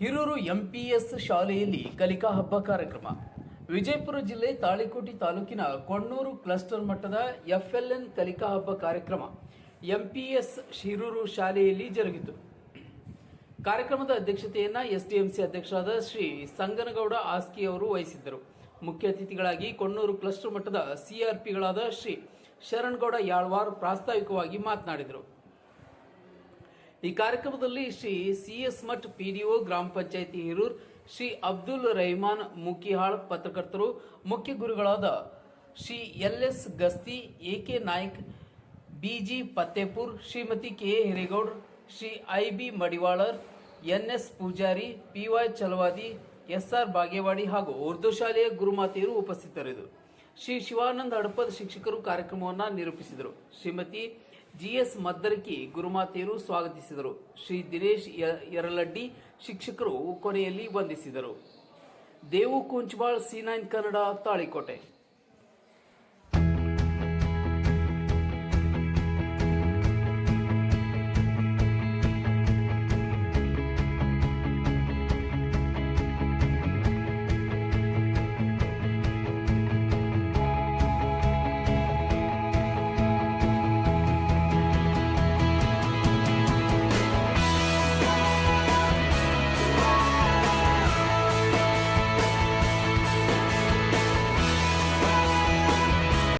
Hirur MPS ಶಾಲೆಯಲ್ಲಿ ಕಲಿಕಾ ಹಬ್ಬ ಕಾರ್ಯಕ್ರಮ. ವಿಜಯಪುರ ಜಿಲ್ಲೆ ತಾಳಿಕೋಟೆ ತಾಲೂಕಿನ ಕೊಣ್ಣೂರು ಕ್ಲಸ್ಟರ್ ಮಟ್ಟದ ಎಫ್ಎಲ್ಎನ್ ಕಲಿಕಾ ಹಬ್ಬ ಕಾರ್ಯಕ್ರಮ ಎಂಪಿಎಸ್ ಹಿರೂರು ಶಾಲೆಯಲ್ಲಿ ಜರುಗಿತು. ಕಾರ್ಯಕ್ರಮದ ಅಧ್ಯಕ್ಷತೆಯನ್ನ ಎಸ್ಡಿಎಂಸಿ ಅಧ್ಯಕ್ಷರಾದ ಶ್ರೀ ಸಂಗನಗೌಡ ಆಸ್ಕಿ ಅವರು ವಹಿಸಿದ್ದರು. ಮುಖ್ಯ ಅತಿಥಿಗಳಾಗಿ ಕೊಣ್ಣೂರು ಕ್ಲಸ್ಟರ್ ಮಟ್ಟದ ಸಿಆರ್ಪಿಗಳಾದ ಶ್ರೀ ಶರಣಗೌಡ ಯಾಳ್ವಾರ್ ಪ್ರಾಸ್ತಾವಿಕವಾಗಿ ಮಾತನಾಡಿದರು. ಈ ಕಾರ್ಯಕ್ರಮದಲ್ಲಿ ಶ್ರೀ ಸಿಎಸ್ ಮಠ್ ಪಿಡಿಒ ಗ್ರಾಮ ಪಂಚಾಯಿತಿ ಹಿರೂರ್, ಶ್ರೀ ಅಬ್ದುಲ್ ರೆಹಮಾನ್ ಮುಕಿಹಾಳ್ ಪತ್ರಕರ್ತರು, ಮುಖ್ಯ ಗುರುಗಳಾದ Shri L S Gasti, A K Naik, B G Fattepur, Shrimati K Hiregowd, Shri I B Madivalar, N S Pujari, P Y Chalavadi, S R Bagewadi ಹಾಗೂ ಉರ್ದು ಶಾಲೆಯ ಗುರುಮಾತೆಯರು ಉಪಸ್ಥಿತರಿದ್ದರು. ಶ್ರೀ ಶಿವಾನಂದ ಹಡಪದ್ ಶಿಕ್ಷಕರು ಕಾರ್ಯಕ್ರಮವನ್ನು ನಿರೂಪಿಸಿದರು. ಶ್ರೀಮತಿ ಜಿಎಸ್ ಮದ್ದರಕಿ ಗುರುಮಾತೆಯರು ಸ್ವಾಗತಿಸಿದರು. ಶ್ರೀ ದಿನೇಶ್ ಯರಲಡ್ಡಿ ಶಿಕ್ಷಕರು ಕೊನೆಯಲ್ಲಿ ವಂದಿಸಿದರು. ದೇವು ಕುಂಚಬಾಳ್, C9 ಕನ್ನಡ, ತಾಳಿಕೋಟೆ.